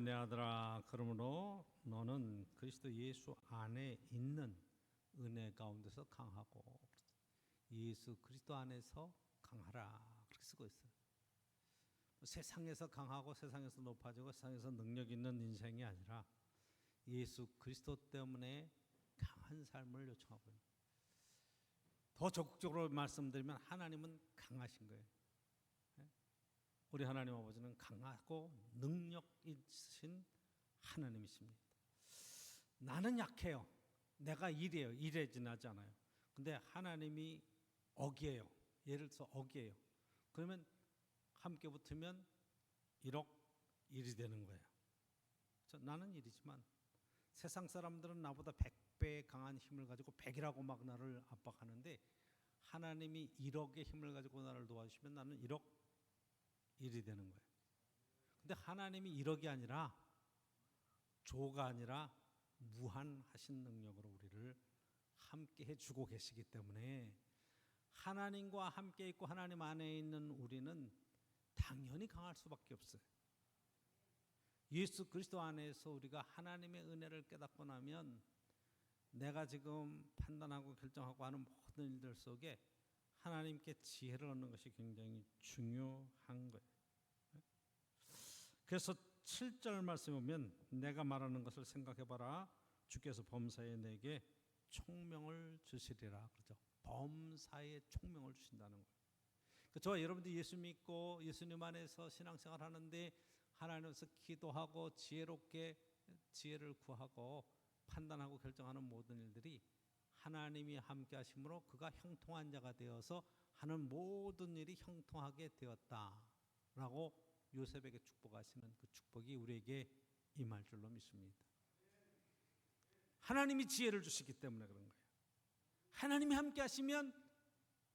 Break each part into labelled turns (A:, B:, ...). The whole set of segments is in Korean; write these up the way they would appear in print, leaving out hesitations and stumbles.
A: 내 아들아, 그러므로 너는 그리스도 예수 안에 있는 은혜 가운데서 강하고 예수 그리스도 안에서 강하라, 그렇게 쓰고 있어요. 세상에서 강하고 세상에서 높아지고 세상에서 능력 있는 인생이 아니라 예수 그리스도 때문에 강한 삶을 요청하고 있는. 더 적극적으로 말씀드리면 하나님은 강하신 거예요. 우리 하나님 아버지는 강하고 능력 있으신 하나님이십니다. 나는 약해요. 내가 이래요. 이래 지나지 않아요. 근데 하나님이 억이에요. 예를 들어서 억이에요. 그러면 함께 붙으면 1억 1이 되는 거예요. 나는 1이지만 세상 사람들은 나보다 100배 강한 힘을 가지고 100이라고 막 나를 압박하는데 하나님이 1억의 힘을 가지고 나를 도와주시면 나는 1억 1이 되는 거예요. 근데 하나님이 1억이 아니라 조가 아니라 무한하신 능력으로 우리를 함께 해주고 계시기 때문에 하나님과 함께 있고 하나님 안에 있는 우리는 당연히 강할 수밖에 없어요. 예수 그리스도 안에서 우리가 하나님의 은혜를 깨닫고 나면 내가 지금 판단하고 결정하고 하는 모든 일들 속에 하나님께 지혜를 얻는 것이 굉장히 중요한 거예요. 그래서 7절 말씀에 보면 내가 말하는 것을 생각해봐라. 주께서 범사에 내게 총명을 주시리라. 그렇죠. 범사에 총명을 주신다는 거예요. 저와 여러분들이 예수 믿고 예수님 안에서 신앙생활 하는데 하나님께서 기도하고 지혜롭게 지혜를 구하고 판단하고 결정하는 모든 일들이 하나님이 함께 하심으로 그가 형통한 자가 되어서 하는 모든 일이 형통하게 되었다라고 요셉에게 축복하시는 그 축복이 우리에게 임할 줄로 믿습니다. 하나님이 지혜를 주시기 때문에 그런 거예요. 하나님이 함께 하시면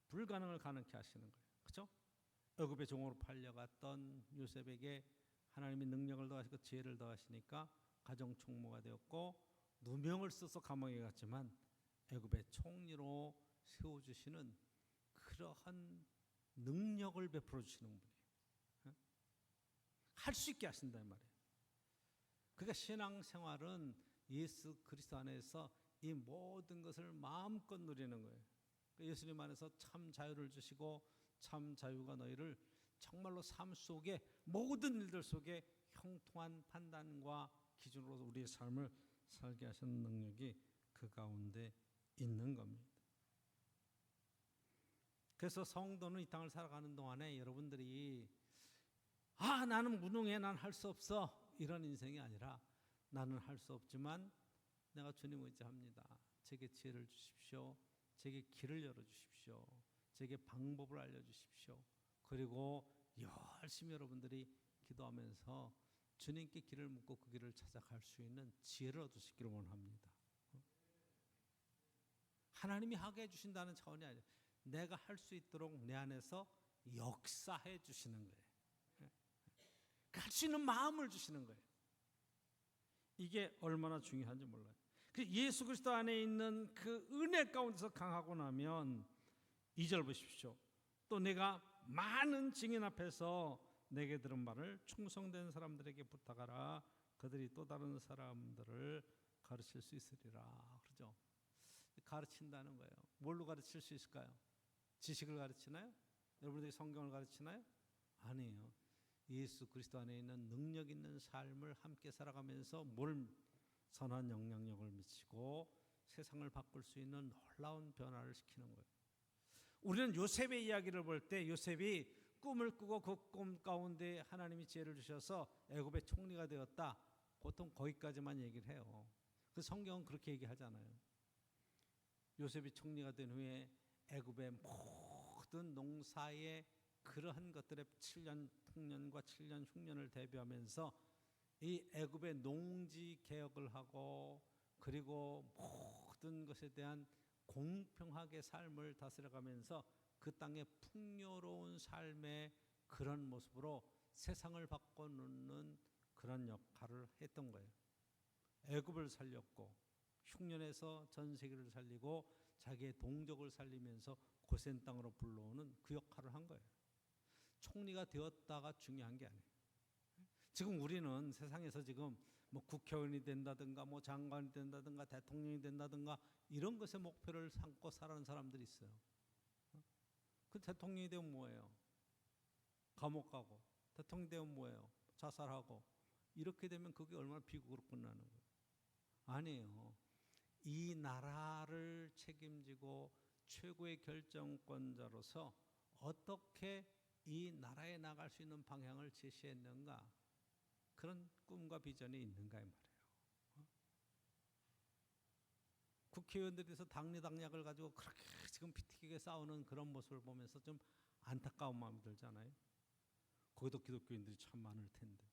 A: 불가능을 가능케 하시는 거예요. 그렇죠? 애굽의 종으로 팔려갔던 요셉에게 하나님이 능력을 더하시고 지혜를 더하시니까 가정 총무가 되었고 누명을 써서 감옥에 갔지만 애굽의 총리로 세워주시는 그러한 능력을 베풀어 주시는 분이에요. 할 수 있게 하신단 말이에요. 그러니까 신앙생활은 예수 그리스도 안에서 이 모든 것을 마음껏 누리는 거예요. 예수님 안에서 참 자유를 주시고 참 자유가 너희를 정말로 삶 속에 모든 일들 속에 형통한 판단과 기준으로서 우리의 삶을 살게 하시는 능력이 그 가운데 있는 겁니다. 그래서 성도는 이 땅을 살아가는 동안에 여러분들이 나는 무능해, 난 할 수 없어, 이런 인생이 아니라 나는 할 수 없지만 내가 주님 의지합니다. 제게 지혜를 주십시오. 제게 길을 열어주십시오. 제게 방법을 알려주십시오. 그리고 열심히 여러분들이 기도하면서 주님께 길을 묻고 그 길을 찾아갈 수 있는 지혜를 얻으시기를 원합니다. 하나님이 하게 해주신다는 차원이 아니라 내가 할 수 있도록 내 안에서 역사해 주시는 거예요. 할 수 있는 마음을 주시는 거예요. 이게 얼마나 중요한지 몰라요. 예수 그리스도 안에 있는 그 은혜 가운데서 강하고 나면 2절 보십시오. 또 내가 많은 증인 앞에서 내게 들은 말을 충성된 사람들에게 부탁하라. 그들이 또 다른 사람들을 가르칠 수 있으리라. 그러죠. 가르친다는 거예요. 뭘로 가르칠 수 있을까요? 지식을 가르치나요? 여러분들이 성경을 가르치나요? 아니에요. 예수 그리스도 안에 있는 능력 있는 삶을 함께 살아가면서 뭘 선한 영향력을 미치고 세상을 바꿀 수 있는 놀라운 변화를 시키는 거예요. 우리는 요셉의 이야기를 볼 때 요셉이 꿈을 꾸고 그 꿈 가운데 하나님이 지혜를 주셔서 애굽의 총리가 되었다. 보통 거기까지만 얘기를 해요. 그 성경은 그렇게 얘기하잖아요. 요셉이 총리가 된 후에 애굽의 모든 농사의 그러한 것들의 7년 풍년과 7년 흉년을 대비하면서 이 애굽의 농지 개혁을 하고 그리고 모든 것에 대한 공평하게 삶을 다스려가면서 그 땅의 풍요로운 삶의 그런 모습으로 세상을 바꿔놓는 그런 역할을 했던 거예요. 애굽을 살렸고 흉년에서 전 세계를 살리고 자기의 동족을 살리면서 고센 땅으로 불러오는 그 역할을 한 거예요. 총리가 되었다가 중요한 게 아니에요. 지금 우리는 세상에서 지금 뭐 국회의원이 된다든가 뭐 장관이 된다든가 대통령이 된다든가 이런 것에 목표를 삼고 살아가는 사람들이 있어요. 그 대통령이 되면 뭐예요? 감옥 가고, 대통령이 되면 뭐예요? 자살하고. 이렇게 되면 그게 얼마나 비극으로 끝나는 거예요. 아니에요. 이 나라를 책임지고 최고의 결정권자로서 어떻게 이 나라에 나갈 수 있는 방향을 제시했는가, 그런 꿈과 비전이 있는가 이 말이에요. 국회의원들에서 당리당략을 가지고 그렇게 지금 피튀기게 싸우는 그런 모습을 보면서 좀 안타까운 마음이 들잖아요. 거기도 기독교인들이 참 많을 텐데.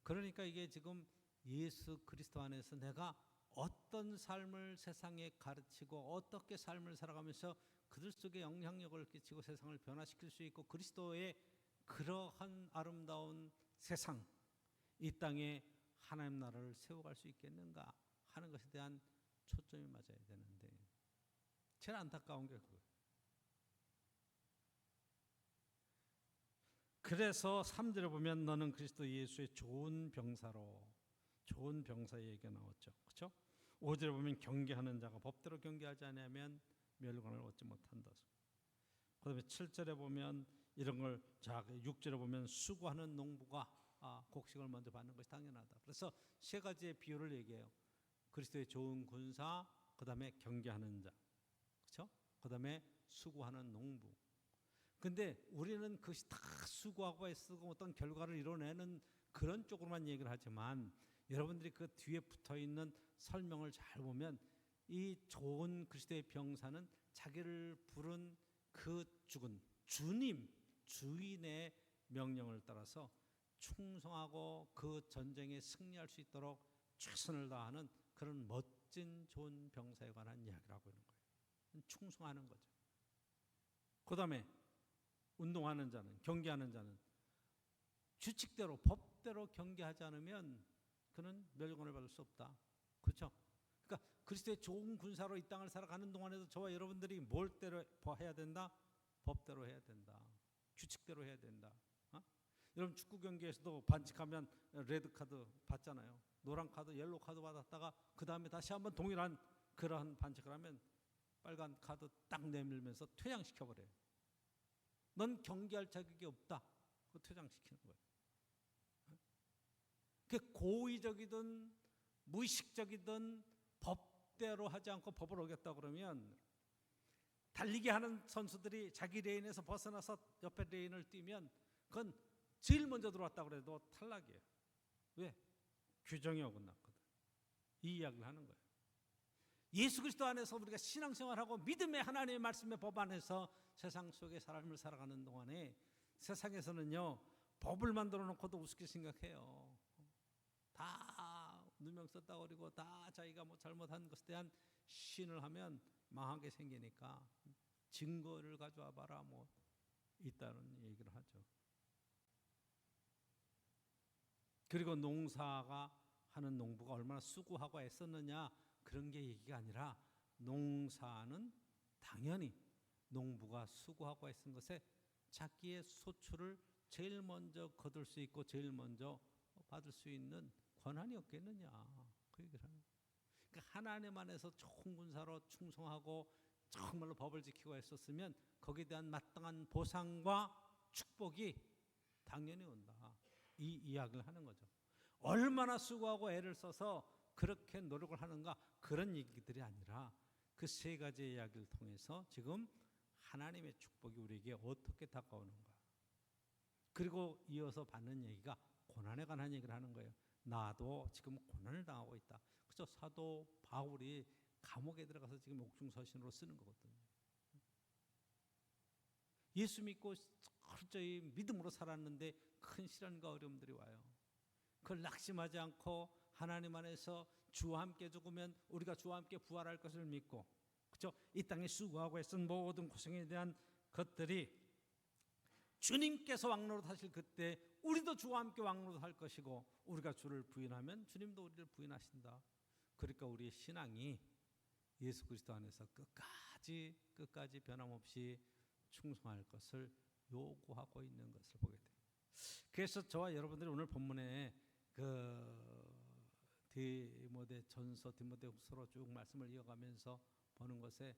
A: 그러니까 이게 지금 예수 그리스도 안에서 내가 어떤 삶을 세상에 가르치고 어떻게 삶을 살아가면서 그들 속에 영향력을 끼치고 세상을 변화시킬 수 있고 그리스도의 그러한 아름다운 세상, 이 땅에 하나님 나라를 세워갈 수 있겠는가 하는 것에 대한 초점이 맞아야 되는데, 제일 안타까운 게 그거예요. 그래서 3절에 보면 너는 그리스도 예수의 좋은 병사로, 좋은 병사 얘기가 나왔죠. 그렇죠? 5절에 보면 경계하는 자가 법대로 경계하지 않으면 멸관을 얻지 못한다. 그다음에 7절에 보면 이런 걸, 6절에 보면 수고하는 농부가 곡식을 먼저 받는 것이 당연하다. 그래서 세 가지의 비유를 얘기해요. 그리스도의 좋은 군사, 그다음에 경계하는 자, 그렇죠? 그다음에 수고하는 농부. 근데 우리는 그것이 다 수고하고 애쓰고 어떤 결과를 이뤄내는 그런 쪽으로만 얘기를 하지만, 여러분들이 그 뒤에 붙어 있는 설명을 잘 보면 이 좋은 그리스도의 병사는 자기를 부른 그 죽은 주님, 주인의 명령을 따라서 충성하고 그 전쟁에 승리할 수 있도록 최선을 다하는 그런 멋진 좋은 병사에 관한 이야기라고 하는 거예요. 충성하는 거죠. 그 다음에 운동하는 자는, 경계하는 자는 규칙대로 법대로 경계하지 않으면 그는 멸관을 받을 수 없다. 그렇죠? 그러니까 그리스도의 좋은 군사로 이 땅을 살아가는 동안에도 저와 여러분들이 뭘 대로 해야 된다? 법대로 해야 된다. 규칙대로 해야 된다. 여러분 축구 경기에서도 반칙하면 레드 카드 받잖아요. 노란 카드, 옐로 카드 받았다가 그 다음에 다시 한번 동일한 그러한 반칙을 하면 빨간 카드 딱 내밀면서 퇴장시켜버려요. 넌 경기할 자격이 없다. 그 퇴장시키는 거예요. 그 고의적이든 무의식적이든 법대로 하지 않고 법을 어겼다 그러면, 달리기 하는 선수들이 자기 레인에서 벗어나서 옆에 레인을 뛰면 그건 제일 먼저 들어왔다 그래도 탈락이에요. 왜? 규정이 어긋났거든. 이 이야기를 하는 거예요. 예수 그리스도 안에서 우리가 신앙생활하고 믿음의 하나님의 말씀의 법 안에서 세상 속의 삶을 살아가는 동안에 세상에서는요, 법을 만들어 놓고도 우습게 생각해요. 다 누명 썼다 그러고 다 자기가 뭐 잘못한 것에 대한 시인을 하면 망하게 생기니까 증거를 가져와 봐라 뭐 있다는 얘기를 하죠. 그리고 농사가 하는 농부가 얼마나 수고하고 애썼느냐 그런 게 얘기가 아니라, 농사는 당연히 농부가 수고하고 애쓴 것에 자기의 소출을 제일 먼저 거둘 수 있고 제일 먼저 받을 수 있는 권한이 없겠느냐, 그 얘기를 하는 거예요. 그러니까 하나님 안에서 좋은 군사로 충성하고 정말로 법을 지키고 애썼으면 거기에 대한 마땅한 보상과 축복이 당연히 온다. 이 이야기를 하는 거죠. 얼마나 수고하고 애를 써서 그렇게 노력을 하는가, 그런 얘기들이 아니라 그 세 가지의 이야기를 통해서 지금 하나님의 축복이 우리에게 어떻게 다가오는가, 그리고 이어서 받는 얘기가 고난에 관한 얘기를 하는 거예요. 나도 지금 고난을 당하고 있다. 그죠? 사도 바울이 감옥에 들어가서 지금 옥중서신으로 쓰는 거거든요. 예수 믿고 철저히 믿음으로 살았는데 큰 시련과 어려움들이 와요. 그걸 낙심하지 않고 하나님 안에서 주와 함께 죽으면 우리가 주와 함께 부활할 것을 믿고, 그렇죠? 이 땅에 수고하고 애쓴 모든 고생에 대한 것들이 주님께서 왕노릇 하실 그때 우리도 주와 함께 왕노릇 할 것이고, 우리가 주를 부인하면 주님도 우리를 부인하신다. 그러니까 우리의 신앙이 예수 그리스도 안에서 끝까지 변함없이 충성할 것을 요구하고 있는 것을 보게 돼요. 그래서 저와 여러분들이 오늘 본문에 디모데전서, 디모데후서로 쭉 말씀을 이어가면서 보는 것에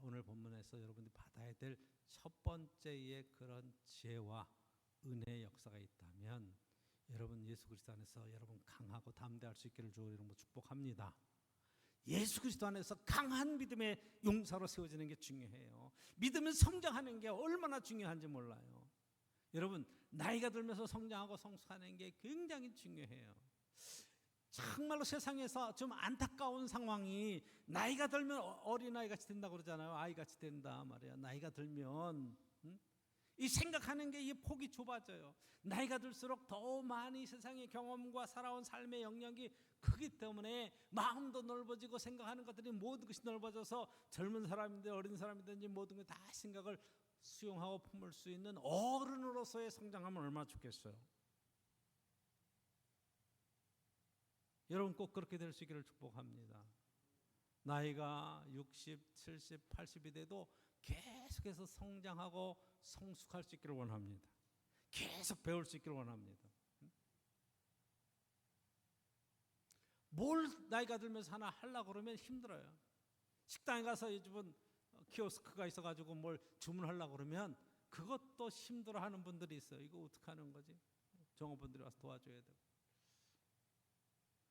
A: 오늘 본문에서 여러분들이 받아야 될 첫 번째의 그런 지혜와 은혜의 역사가 있다면, 여러분 예수 그리스도 안에서 여러분 강하고 담대할 수 있기를 주의 이름으로 축복합니다. 예수 그리스도 안에서 강한 믿음의 용사로 세워지는 게 중요해요. 믿음은 성장하는 게 얼마나 중요한지 몰라요. 여러분 나이가 들면서 성장하고 성숙하는 게 굉장히 중요해요. 정말로 세상에서 좀 안타까운 상황이, 나이가 들면 어린아이같이 된다고 그러잖아요. 아이같이 된다 말이야. 나이가 들면 이 생각하는 게 이 폭이 좁아져요. 나이가 들수록 더 많이 세상의 경험과 살아온 삶의 영역이 크기 때문에 마음도 넓어지고 생각하는 것들이 모든 것이 넓어져서 젊은 사람인데 어린 사람이든지 모든 게 다 생각을 수용하고 품을 수 있는 어른으로서의 성장하면 얼마나 좋겠어요. 여러분 꼭 그렇게 될 수 있기를 축복합니다. 나이가 60, 70, 80이 돼도 계속해서 성장하고 성숙할 수 있기를 원합니다. 계속 배울 수 있기를 원합니다. 뭘 나이가 들면서 하나 하려고 그러면 힘들어요. 식당에 가서 요즘은 키오스크가 있어가지고 뭘 주문하려고 그러면 그것도 힘들어하는 분들이 있어요. 이거 어떻게 하는 거지? 종업원들이 와서 도와줘야 되고.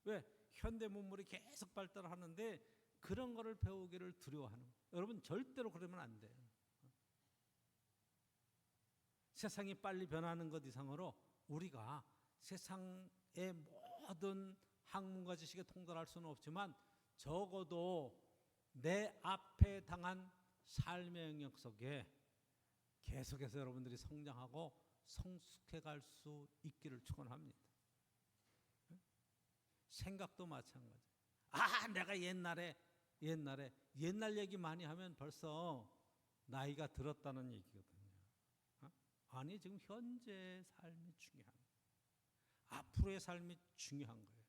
A: 왜? 현대 문물이 계속 발달하는데 그런 거를 배우기를 두려워하는 거예요. 여러분 절대로 그러면 안 돼요. 세상이 빨리 변하는 것 이상으로 우리가 세상의 모든 학문과 지식에 통달할 수는 없지만 적어도 내 앞에 당한 삶의 영역 속에 계속해서 여러분들이 성장하고 성숙해 갈 수 있기를 축원합니다. 생각도 마찬가지. 내가 옛날 얘기 많이 하면 벌써 나이가 들었다는 얘기거든요. 아니 지금 현재의 삶이 중요한 거예요. 앞으로의 삶이 중요한 거예요.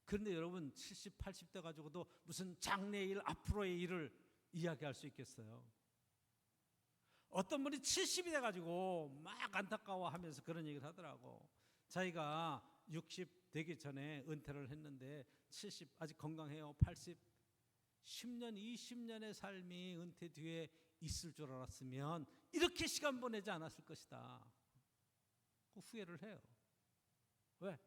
A: 그런데 여러분 70, 80대 가지고도 무슨 장래일, 앞으로의 일을 이야기할 수 있겠어요? 어떤 분이 70이 돼가지고 막 안타까워하면서 그런 얘기를 하더라고. 자기가 60 되기 전에 은퇴를 했는데 70 아직 건강해요. 80 10년 20년의 삶이 은퇴 뒤에 있을 줄 알았으면 이렇게 시간 보내지 않았을 것이다. 그 후회를 해요. 왜?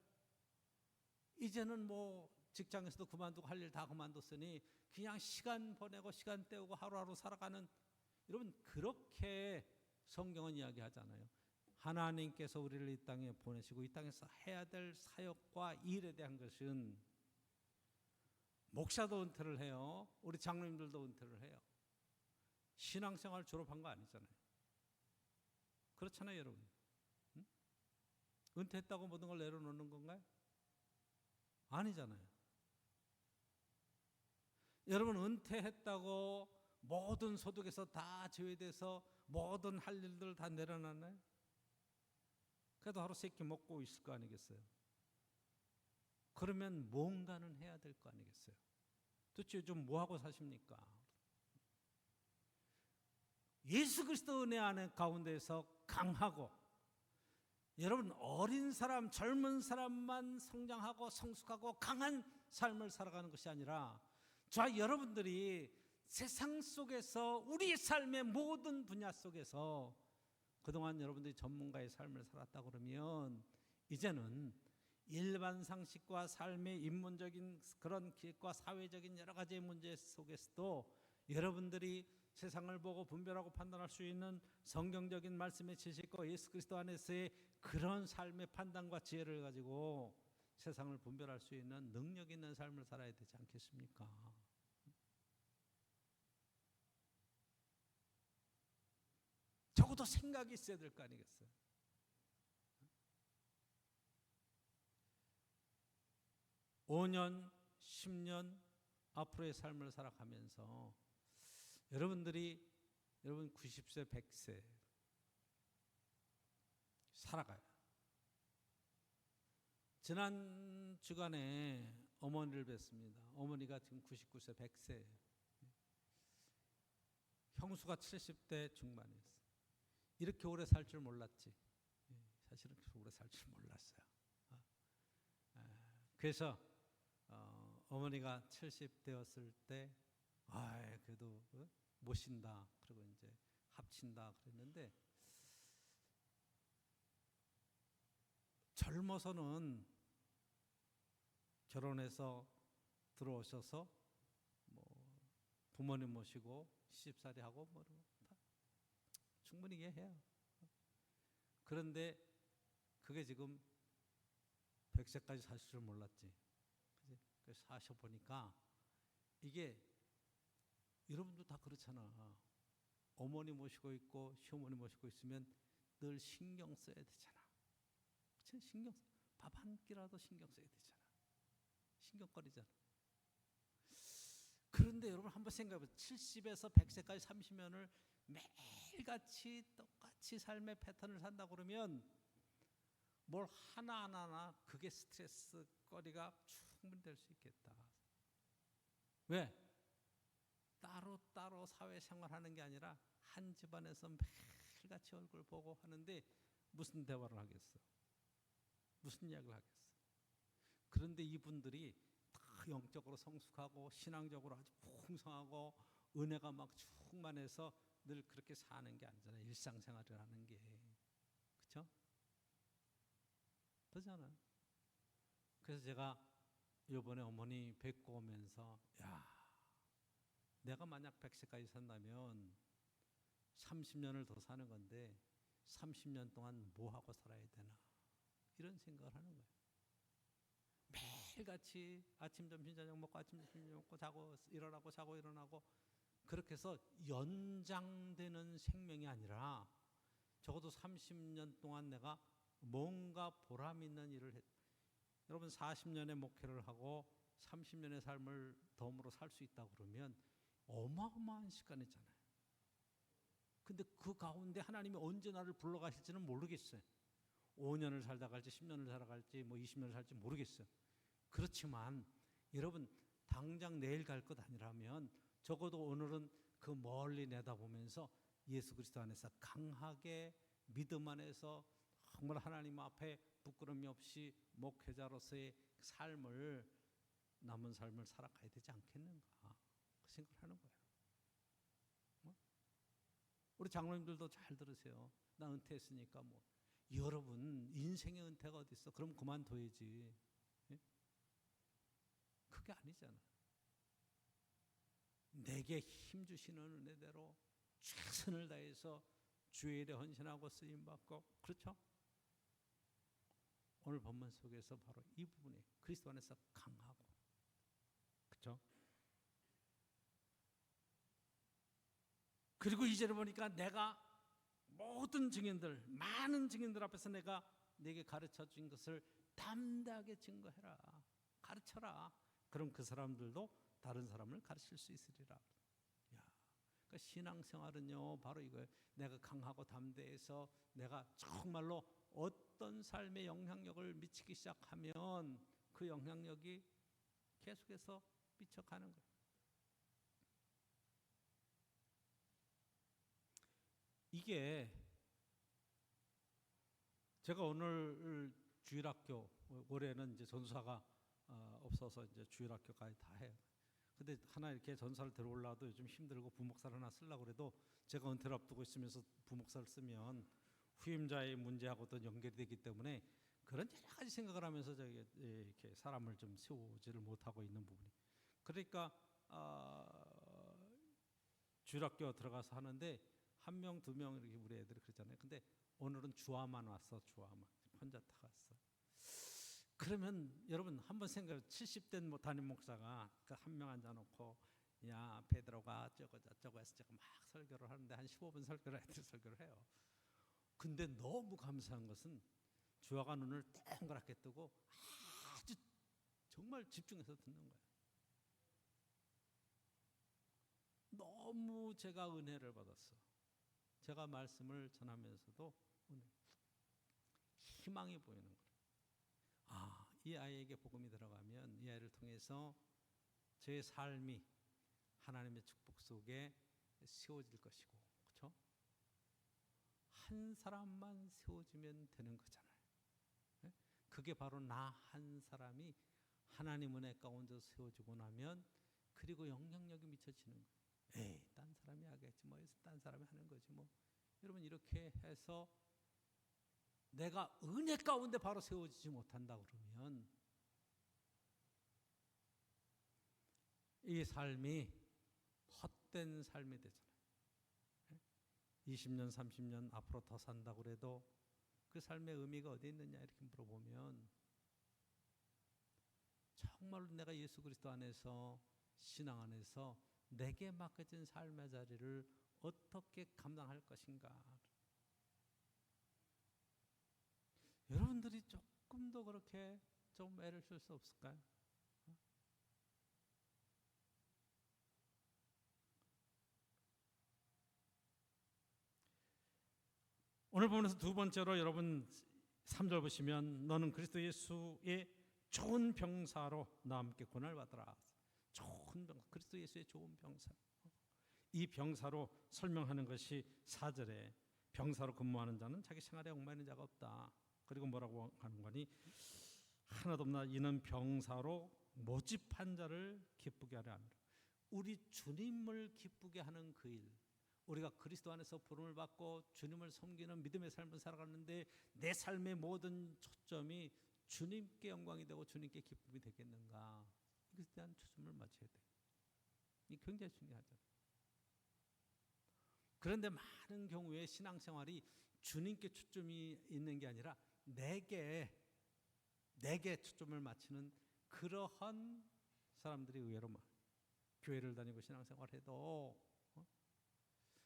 A: 이제는 뭐 직장에서도 그만두고 할 일 다 그만뒀으니 그냥 시간 보내고 시간 때우고 하루하루 살아가는, 여러분 그렇게 성경은 이야기하잖아요. 하나님께서 우리를 이 땅에 보내시고 이 땅에서 해야 될 사역과 일에 대한 것은, 목사도 은퇴를 해요. 우리 장로님들도 은퇴를 해요. 신앙생활 졸업한 거 아니잖아요. 그렇잖아요 여러분. 응? 은퇴했다고 모든 걸 내려놓는 건가요? 아니잖아요. 여러분 은퇴했다고 모든 소득에서 다 제외돼서 모든 할 일들 다 내려놨나요? 그래도 하루 세 끼 먹고 있을 거 아니겠어요? 그러면 뭔가는 해야 될 거 아니겠어요? 도대체 요즘 뭐하고 사십니까? 예수 그리스도 은혜 안에 가운데서 강하고, 여러분 어린 사람, 젊은 사람만 성장하고 성숙하고 강한 삶을 살아가는 것이 아니라 저와 여러분들이 세상 속에서 우리의 삶의 모든 분야 속에서 그동안 여러분들이 전문가의 삶을 살았다 그러면 이제는 일반 상식과 삶의 인문적인 그런 기획과 사회적인 여러 가지의 문제 속에서도 여러분들이 세상을 보고 분별하고 판단할 수 있는 성경적인 말씀의 지식과 예수 그리스도 안에서의 그런 삶의 판단과 지혜를 가지고 세상을 분별할 수 있는 능력 있는 삶을 살아야 되지 않겠습니까? 적어도 생각이 있어야 될 거 아니겠어요? 5년, 10년 앞으로의 삶을 살아가면서 여러분 90세, 100세 살아가요. 지난 주간에 어머니를 뵀습니다. 어머니가 지금 99세, 100세예요. 형수가 70대 중반이었어요. 이렇게 오래 살 줄 몰랐지. 사실은 그렇게 오래 살 줄 몰랐어요. 그래서 어머니가 70 되었을 때, 그래도 모신다. 그리고 이제 합친다 그랬는데, 젊어서는 결혼해서 들어오셔서 뭐 부모님 모시고 시집살이 하고 뭐 다 충분히 이해해요. 그런데 그게 지금 100세까지 사실 줄 몰랐지. 그래서 사셔 보니까 이게 여러분도 다 그렇잖아. 어머니 모시고 있고 시어머니 모시고 있으면 늘 신경 써야 되잖아. 그치? 밥 한 끼라도 신경 써야 되잖아. 신경거리잖아. 그런데 여러분 한번 생각해보세요. 70에서 100세까지 30년을 매일같이 똑같이 삶의 패턴을 산다 그러면 뭘 하나하나 그게 스트레스 거리가 충분히 될 수 있겠다. 왜? 따로따로 사회생활하는 게 아니라 한 집안에서 매일같이 얼굴 보고 하는데 무슨 대화를 하겠어? 무슨 이야기를 하겠어? 그런데 이분들이 다 영적으로 성숙하고 신앙적으로 아주 풍성하고 은혜가 막 충만해서 늘 그렇게 사는 게 아니잖아요. 일상생활을 하는 게. 그렇죠? 그렇잖아요. 그래서 제가 이번에 어머니 뵙고 오면서 내가 만약 100세까지 산다면 30년을 더 사는 건데 30년 동안 뭐 하고 살아야 되나 이런 생각을 하는 거예요. 매일같이 아침 점심 저녁 먹고 아침 점심 저녁 먹고 자고 일어나고 자고 일어나고 그렇게 해서 연장되는 생명이 아니라 적어도 30년 동안 내가 뭔가 보람 있는 일을 했. 여러분 40년의 목회를 하고 30년의 삶을 덤으로 살 수 있다 그러면 어마어마한 시간이잖아요. 근데 그 가운데 하나님이 언제 나를 불러가실지는 모르겠어요. 5년을 살다 갈지 10년을 살아갈지 뭐 20년을 살지 모르겠어요. 그렇지만 여러분 당장 내일 갈 것 아니라면 적어도 오늘은 그 멀리 내다보면서 예수 그리스도 안에서 강하게 믿음 안에서 정말 하나님 앞에 부끄러움이 없이 목회자로서의 삶을 남은 삶을 살아가야 되지 않겠는가 그 생각을 하는 거예요. 우리 장로님들도 잘 들으세요. 나 은퇴했으니까 뭐 여러분 인생의 은퇴가 어디 있어? 그럼 그만둬야지. 예? 그게 아니잖아. 내게 힘 주시는 은혜대로 최선을 다해서 주의 일에 헌신하고 쓰임 받고 그렇죠? 오늘 본문 속에서 바로 이 부분이 그리스도 안에서 강하고 그렇죠? 그리고 이제는 보니까 내가 모든 증인들 많은 증인들 앞에서 내가 내게 가르쳐 준 것을 담대하게 증거해라. 가르쳐라. 그럼 그 사람들도 다른 사람을 가르칠 수 있으리라. 그러니까 신앙생활은요 바로 이거예요. 내가 강하고 담대해서 내가 정말로 어떤 삶에 영향력을 미치기 시작하면 그 영향력이 계속해서 미쳐가는 거예요. 이게 제가 오늘 주일학교 올해는 이제 전사가 없어서 이제 주일학교까지 다 해요. 근데 하나 이렇게 전사를 들어올라도 요즘 힘들고 부목사를 하나 쓰려고 그래도 제가 은퇴를 앞두고 있으면서 부목사를 쓰면 후임자의 문제하고도 연결이 되기 때문에 그런 여러 가지 생각을 하면서 저기 이렇게 사람을 좀 세우지를 못하고 있는 부분이. 그러니까 주일학교 들어가서 하는데 한 명, 두 명 이렇게 우리 애들이 그러잖아요. 근데 오늘은 주아만 왔어, 주아만 혼자 다 갔어. 그러면 여러분 한번 생각해. 70된 뭐 담임 목사가 한 명 앉아놓고 야 베드로가 저거 해서 제가 막 설교를 하는데 한 15분 설교를 애들 설교를 해요. 근데 너무 감사한 것은 주아가 눈을 동그랗게 뜨고 아주 정말 집중해서 듣는 거예요. 너무 제가 은혜를 받았어. 제가 말씀을 전하면서도 희망이 보이는 거예요. 이 아이에게 복음이 들어가면 이 아이를 통해서 제 삶이 하나님의 축복 속에 세워질 것이고, 그렇죠? 한 사람만 세워지면 되는 거잖아요. 예? 그게 바로 나 한 사람이 하나님 은혜 가운데 세워지고 나면 그리고 영향력이 미쳐지는 거예요. 에이, 딴 사람이 하겠지 뭐, 딴 사람이 하는 거지 뭐. 여러분 이렇게 해서 내가 은혜 가운데 바로 세워지지 못한다 그러면 이 삶이 헛된 삶이 되잖아요. 20년, 30년 앞으로 더 산다고 그래도 그 삶의 의미가 어디 있느냐 이렇게 물어보면 정말로 내가 예수 그리스도 안에서 신앙 안에서 내게 맡겨진 삶의 자리를 어떻게 감당할 것인가. 여러분들이 조금 더 그렇게 좀 애를 쓸 수 없을까요? 오늘 보면서 두 번째로 여러분 3절 보시면 너는 그리스도 예수의 좋은 병사로 나와 함께 고난을 받으라. 좋은 병사, 그리스도 예수의 좋은 병사. 이 병사로 설명하는 것이 4절에 병사로 근무하는 자는 자기 생활에 얽매이는 자가 없다. 그리고 뭐라고 하는 거니? 하나도 없나 이는 병사로 모집한 자를 기쁘게 하려 합니다. 우리 주님을 기쁘게 하는 그 일, 우리가 그리스도 안에서 부름을 받고 주님을 섬기는 믿음의 삶을 살아가는데 내 삶의 모든 초점이 주님께 영광이 되고 주님께 기쁨이 되겠는가? 이것에 대한 초점을 맞춰야 돼요. 이 굉장히 중요하죠. 그런데 많은 경우에 신앙생활이 주님께 초점이 있는 게 아니라 내게 초점을 맞추는 그러한 사람들이 의외로 많아요. 교회를 다니고 신앙생활을 해도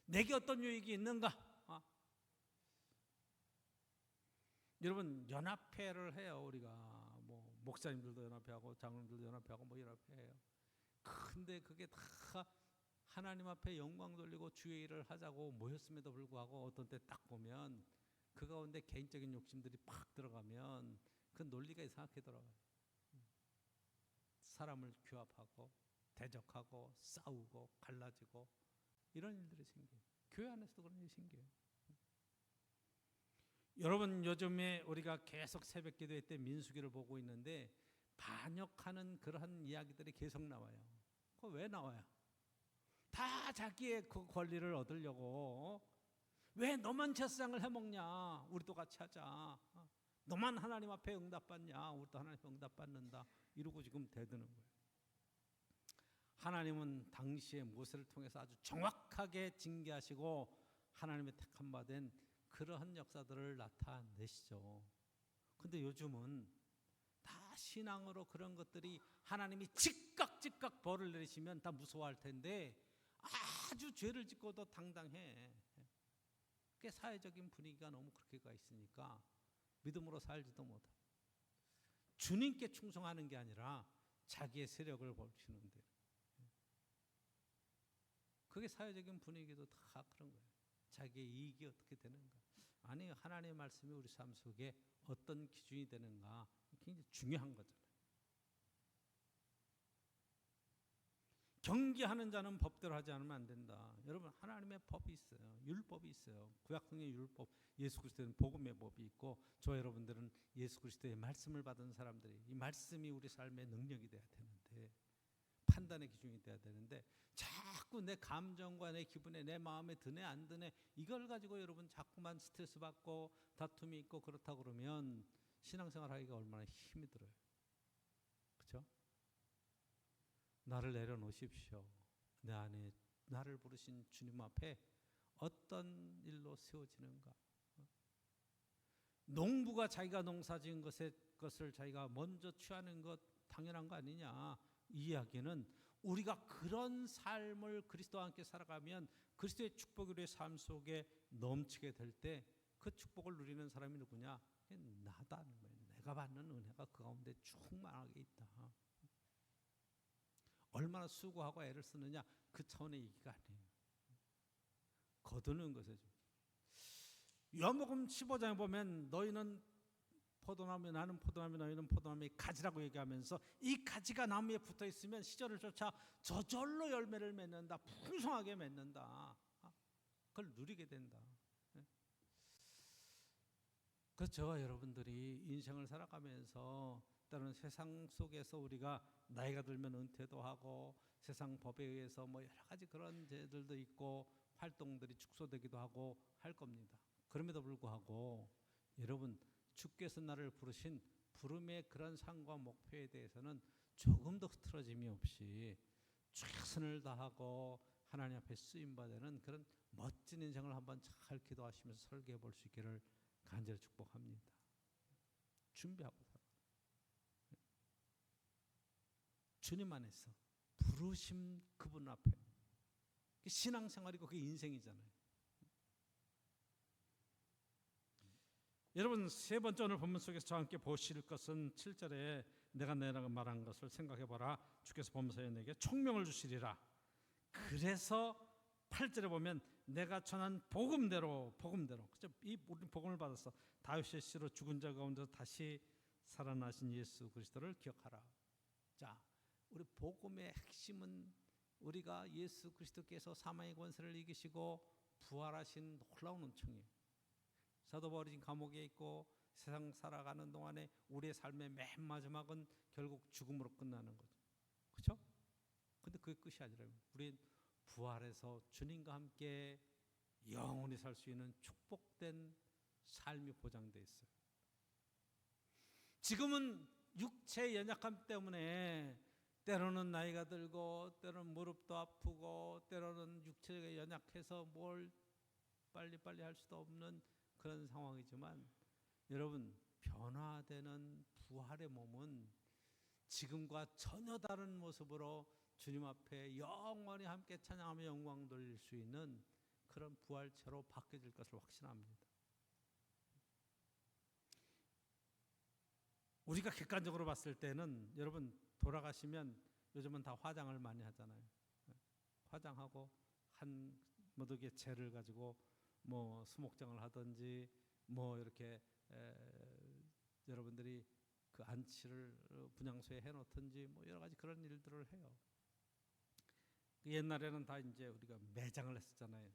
A: 내게 어떤 유익이 있는가? 여러분 연합회를 해요. 우리가 뭐 목사님들도 연합회하고 장로님들도 연합회하고 뭐 연합회해요. 근데 그게 다 하나님 앞에 영광 돌리고 주의 일을 하자고 모였음에도 불구하고 어떤 때 딱 보면 그 가운데 개인적인 욕심들이 팍 들어가면 그 논리가 이상하게 돌아가요. 사람을 규합하고 대적하고 싸우고 갈라지고 이런 일들이 생겨요. 교회 안에서도 그런 일이 생겨요. 여러분 요즘에 우리가 계속 새벽 기도회 때 민수기를 보고 있는데 반역하는 그러한 이야기들이 계속 나와요. 그거 왜 나와요? 다 자기의 그 권리를 얻으려고. 왜 너만 제사장을 해먹냐? 우리도 같이 하자. 너만 하나님 앞에 응답받냐? 우리도 하나님 앞에 응답받는다. 이러고 지금 대드는 거예요. 하나님은 당시에 모세를 통해서 아주 정확하게 징계하시고 하나님의 택함 받은 그러한 역사들을 나타내시죠. 근데 요즘은 다 신앙으로 그런 것들이 하나님이 즉각 벌을 내리시면 다 무서워할 텐데 아주 죄를 짓고도 당당해. 그게 사회적인 분위기가 너무 그렇게 가 있으니까 믿음으로 살지도 못하고 주님께 충성하는 게 아니라 자기의 세력을 벌치는데 그게 사회적인 분위기도 다 그런 거예요. 자기의 이익이 어떻게 되는가. 아니 하나님의 말씀이 우리 삶 속에 어떤 기준이 되는가 굉장히 중요한 거잖아요. 경계하는 자는 법대로 하지 않으면 안 된다. 여러분 하나님의 법이 있어요. 율법이 있어요. 구약성의 율법, 예수 그리스도는 복음의 법이 있고 저 여러분들은 예수 그리스도의 말씀을 받은 사람들이 이 말씀이 우리 삶의 능력이 돼야 되는데 판단의 기준이 돼야 되는데 자꾸 내 감정과 내 기분에 내 마음에 드네 안 드네 이걸 가지고 여러분 자꾸만 스트레스 받고 다툼이 있고 그렇다 그러면 신앙생활 하기가 얼마나 힘이 들어요. 그렇죠? 나를 내려놓으십시오. 내 안에 나를 부르신 주님 앞에 어떤 일로 세워지는가. 농부가 자기가 농사지은 것을 자기가 먼저 취하는 것 당연한 거 아니냐. 이 이야기는 우리가 그런 삶을 그리스도와 함께 살아가면 그리스도의 축복이 우리의 삶 속에 넘치게 될 때 그 축복을 누리는 사람이 누구냐? 나다는 거예요. 내가 받는 은혜가 그 가운데 충만하게 있다. 얼마나 수고하고 애를 쓰느냐 그 차원의 얘기가 아니에요. 거두는 것이죠. 요한복음 15장에 보면 너희는 포도나무 나는 포도나무 너희는 포도나무의 가지라고 얘기하면서 이 가지가 나무에 붙어 있으면 시절을 쫓아 저절로 열매를 맺는다. 풍성하게 맺는다. 그걸 누리게 된다. 그렇죠. 여러분들이 인생을 살아가면서 때로는 세상 속에서 우리가 나이가 들면 은퇴도 하고 세상 법에 의해서 뭐 여러 가지 그런 죄들도 있고 활동들이 축소되기도 하고 할 겁니다. 그럼에도 불구하고 여러분, 주께서 나를 부르신 부름의 그런 상과 목표에 대해서는 조금도 흐트러짐이 없이 최선을 다하고 하나님 앞에 쓰임받는 그런 멋진 인생을 한번 잘 기도하시면서 설계해 볼 수 있기를 간절히 축복합니다. 준비하고 살아. 주님 안에서 부르심 그분 앞에. 신앙생활이고 그게 인생이잖아요. 여러분, 세 번째 오늘 본문 속에서 저와 함께 보실 것은 7절에 내가 말한 것을 생각해보라. 주께서 범사에 내게 총명을 주시리라. 그래서 8절에 보면 내가 전한 복음대로 그죠? 이 복음을 받아서 다윗의 씨로 죽은 자 가운데서 다시 살아나신 예수 그리스도를 기억하라. 자, 우리 복음의 핵심은 우리가 예수 그리스도께서 사망의 권세를 이기시고 부활하신 놀라운 은총이에요. 사도 바울이 지금 감옥에 있고 세상 살아가는 동안에 우리의 삶의 맨 마지막은 결국 죽음으로 끝나는 거죠. 그렇죠? 근데 그게 끝이 아니라요. 우린 부활해서 주님과 함께 영원히 살 수 있는 축복된 삶이 보장되어 있어요. 지금은 육체의 연약함 때문에 때로는 나이가 들고 때로는 무릎도 아프고 때로는 육체가 연약해서 뭘 빨리빨리 할 수도 없는 그런 상황이지만 여러분, 변화되는 부활의 몸은 지금과 전혀 다른 모습으로 주님 앞에 영원히 함께 찬양하며 영광 돌릴 수 있는 그런 부활체로 바뀌어질 것을 확신합니다. 우리가 객관적으로 봤을 때는 여러분 돌아가시면 요즘은 다 화장을 많이 하잖아요. 화장하고 한 모두의 재를 가지고 뭐 수목장을 하든지 뭐 이렇게 여러분들이 그 안치를 분향소에 해놓든지 뭐 여러 가지 그런 일들을 해요. 옛날에는 다 이제 우리가 매장을 했었잖아요.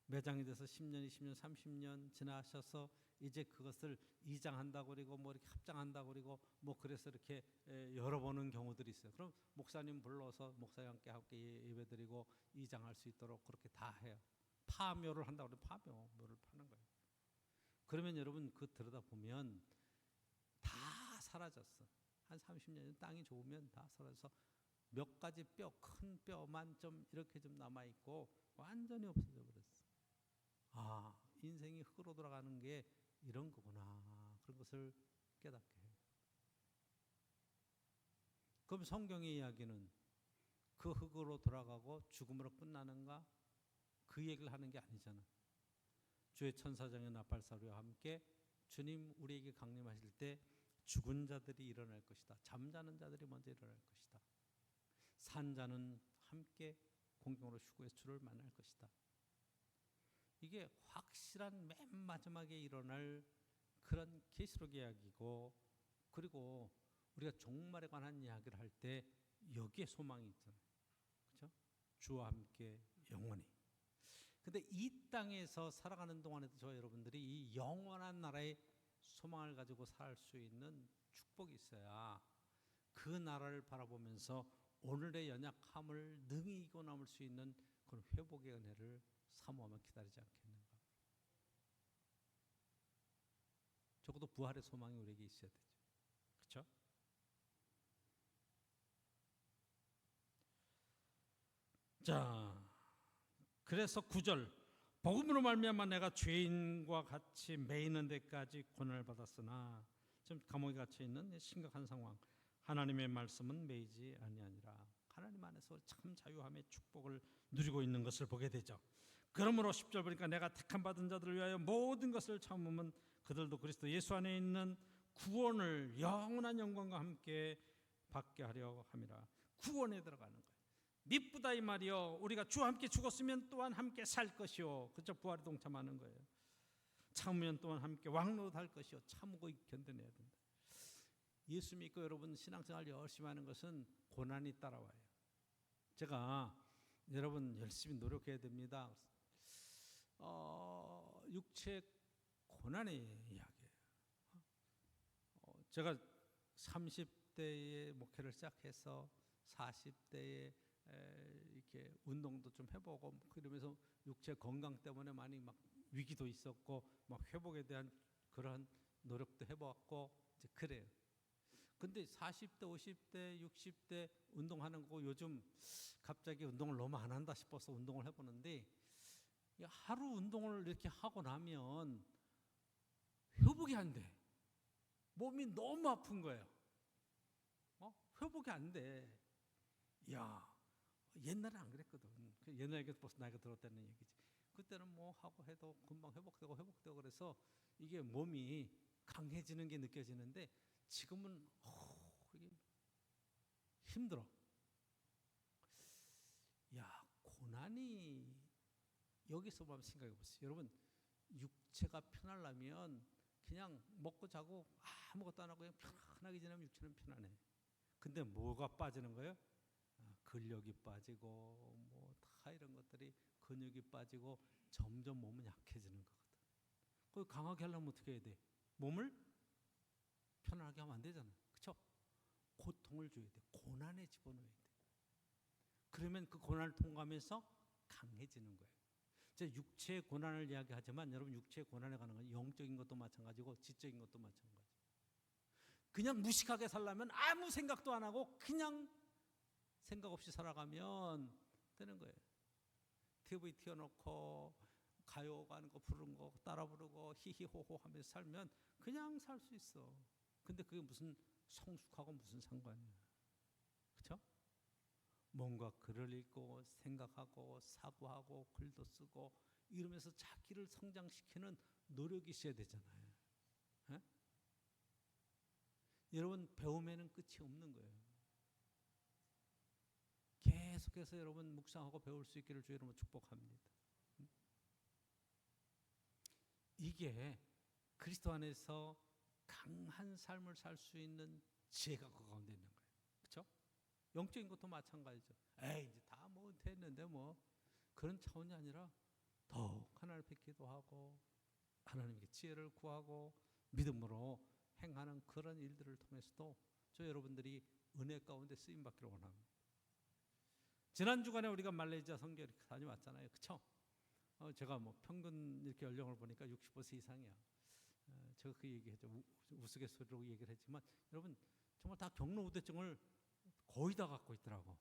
A: 매장이 돼서 10년, 20년, 30년 지나셔서 이제 그것을 이장한다고 그리고 뭐 이렇게 합장한다고 그리고 뭐 그래서 이렇게 열어보는 경우들이 있어요. 그럼 목사님 불러서 목사님과 함께 예배드리고 이장할 수 있도록 그렇게 다 해요. 파묘를 한다고 그러면 파묘를 파는 거예요. 그러면 여러분 그 들여다보면 다 사라졌어. 한 30년 땅이 좋으면 다 사라져서 몇 가지 뼈, 큰 뼈만 좀 이렇게 좀 남아있고 완전히 없어져 버렸어. 아, 인생이 흙으로 돌아가는 게 이런 거구나. 그런 것을 깨닫게 해요. 그럼 성경의 이야기는 그 흙으로 돌아가고 죽음으로 끝나는가? 그 얘기를 하는 게 아니잖아. 주의 천사장의 나팔소리와 함께 주님 우리에게 강림하실 때 죽은 자들이 일어날 것이다. 잠자는 자들이 먼저 일어날 것이다. 산자는 함께 공경으로 휴거의 주를 만날 것이다. 이게 확실한 맨 마지막에 일어날 그런 계시록 이야기고, 그리고 우리가 종말에 관한 이야기를 할 때 여기에 소망이 있잖아요. 그렇죠? 주와 함께 영원히. 근데 이 땅에서 살아가는 동안에도 저 여러분들이 이 영원한 나라의 소망을 가지고 살 수 있는 축복이 있어야 그 나라를 바라보면서 오늘의 연약함을 능히 이겨 남을 수 있는 그런 회복의 은혜를 사모하며 기다리지 않겠는가. 적어도 부활의 소망이 우리에게 있어야 되죠. 그렇죠? 자, 그래서 9절 복음으로 말미암아 내가 죄인과 같이 매이는 데까지 고난을 받았으나, 좀 감옥에 갇혀 있는 심각한 상황, 하나님의 말씀은 매이지 아니하니라. 하나님 안에서 참 자유함의 축복을 누리고 있는 것을 보게 되죠. 그러므로 10절 보니까 내가 택함 받은 자들을 위하여 모든 것을 참으면 그들도 그리스도 예수 안에 있는 구원을 영원한 영광과 함께 받게 하려 함이라. 구원에 들어가는 거예요. 미쁘다 이 말이요, 우리가 주와 함께 죽었으면 또한 함께 살 것이요. 그쵸? 부활에 동참하는 거예요. 참으면 또한 함께 왕노릇할 것이요. 참고 견뎌내야 된다. 예수 믿고 여러분 신앙생활 열심히 하는 것은 고난이 따라와요. 제가 여러분 열심히 노력해야 됩니다. 육체 고난의 이야기예요. 제가 30대에 목회를 시작해서 40대에 이렇게 운동도 좀 해보고 그러면서 육체 건강 때문에 많이 막 위기도 있었고 막 회복에 대한 그런 노력도 해봤고 이제 그래요. 근데 40대, 50대, 60대 운동하는 거 요즘 갑자기 운동을 너무 안 한다 싶어서 운동을 해보는데 하루 운동을 이렇게 하고 나면 회복이 안 돼. 몸이 너무 아픈 거예요. 회복이 안 돼. 야, 옛날에 안 그랬거든. 옛날에 벌써 나이가 들었다는 얘기지. 그때는 뭐 하고 해도 금방 회복되고 그래서 이게 몸이 강해지는 게 느껴지는데 지금은 이게 힘들어. 야, 고난이 여기서 한번 생각해 보세요. 여러분, 육체가 편하려면 그냥 먹고 자고 아무것도 안 하고 그냥 편안하게 지내면 육체는 편안해. 근데 뭐가 빠지는 거예요? 근력이 빠지고 뭐 다 이런 것들이 근육이 빠지고 점점 몸은 약해지는 거거든. 그 강하게 하려면 어떻게 해야 돼? 몸을 편안하게 하면 안 되잖아. 그렇죠? 고통을 줘야 돼. 고난에 집어넣어야 돼. 그러면 그 고난을 통과하면서 강해지는 거예요. 제가 육체의 고난을 이야기하지만 여러분 육체의 고난에 가는 건 영적인 것도 마찬가지고 지적인 것도 마찬가지. 그냥 무식하게 살려면 아무 생각도 안 하고 그냥 생각 없이 살아가면 되는 거예요. TV 튀어놓고 가요 가는 거 부르는 거 따라 부르고 히히호호 하면서 살면 그냥 살 수 있어. 근데 그게 무슨 성숙하고 무슨 상관이야. 그렇죠? 뭔가 글을 읽고 생각하고 사고하고 글도 쓰고 이러면서 자기를 성장시키는 노력이 있어야 되잖아요. 에? 여러분 배움에는 끝이 없는 거예요. 계속해서 여러분 묵상하고 배울 수 있기를 주의 이름으로 축복합니다. 이게 그리스도 안에서 강한 삶을 살 수 있는 지혜가 그 가운데 있는 거예요. 그렇죠? 영적인 것도 마찬가지죠. 에이 이제 다 뭐 됐는데 뭐 그런 차원이 아니라 더욱 하나님 앞에 기도하고 하나님께 지혜를 구하고 믿음으로 행하는 그런 일들을 통해서도 저 여러분들이 은혜 가운데 쓰임 받기를 원합니다. 지난 주간에 우리가 말레이시아 선교 이렇게 다녀왔잖아요. 그렇죠? 제가 뭐 평균 이렇게 연령을 보니까 60% 이상이야. 제가 그 얘기했죠. 우스갯소리로 얘기를 했지만 여러분 정말 다 경로 우대증을 거의 다 갖고 있더라고.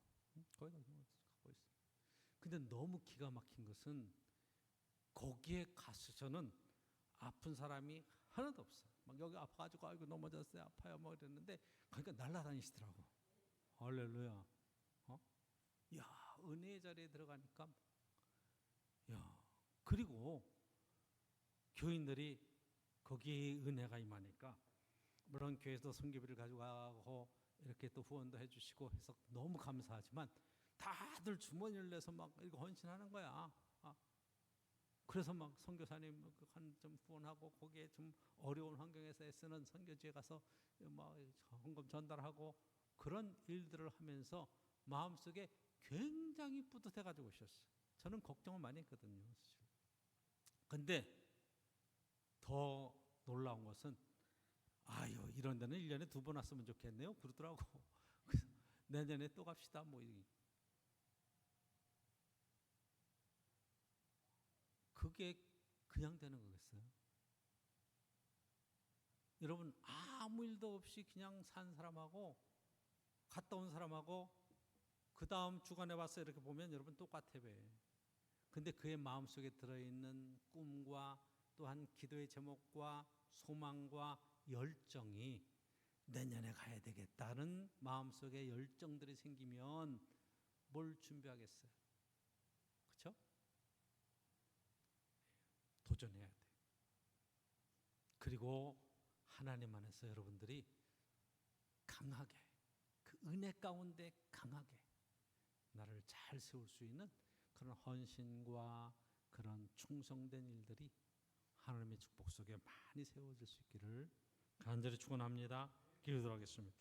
A: 거의 다 갖고 있어. 근데 너무 기가 막힌 것은 거기에 가서는 아픈 사람이 하나도 없어. 막 여기 아파가지고 아이고 넘어졌어요 아파요 뭐 이랬는데 그러니까 날라다니시더라고. 할렐루야. 야 은혜의 자리에 들어가니까 야 그리고 교인들이 거기에 은혜가 임하니까 물론 교회에서 선교비를 가져가고 이렇게 또 후원도 해주시고 해서 너무 감사하지만 다들 주머니를 내서 막 이렇게 헌신하는 거야. 그래서 막 선교사님 한 좀 후원하고 거기에 좀 어려운 환경에서 애쓰는 선교지에 가서 막 헌금 전달하고 그런 일들을 하면서 마음속에 굉장히 뿌듯해가지고 오셨어요. 저는 걱정을 많이 했거든요. 근데 더 놀라운 것은 아유 이런 데는 1년에 2번 왔으면 좋겠네요. 그러더라고. 내년에 또 갑시다. 뭐 그게 그냥 되는 거겠어요? 여러분 아무 일도 없이 그냥 산 사람하고 갔다 온 사람하고 그 다음 주간에 와서 이렇게 보면 여러분 똑같아 배. 근데 그의 마음속에 들어있는 꿈과 또한 기도의 제목과 소망과 열정이 내년에 가야 되겠다는 마음속에 열정들이 생기면 뭘 준비하겠어요? 그렇죠? 도전해야 돼. 그리고 하나님 안에서 여러분들이 강하게 그 은혜 가운데 강하게 나를 잘 세울 수 있는 그런 헌신과 그런 충성된 일들이 하나님의 축복 속에 많이 세워질 수 있기를 간절히 축원합니다. 기도하겠습니다.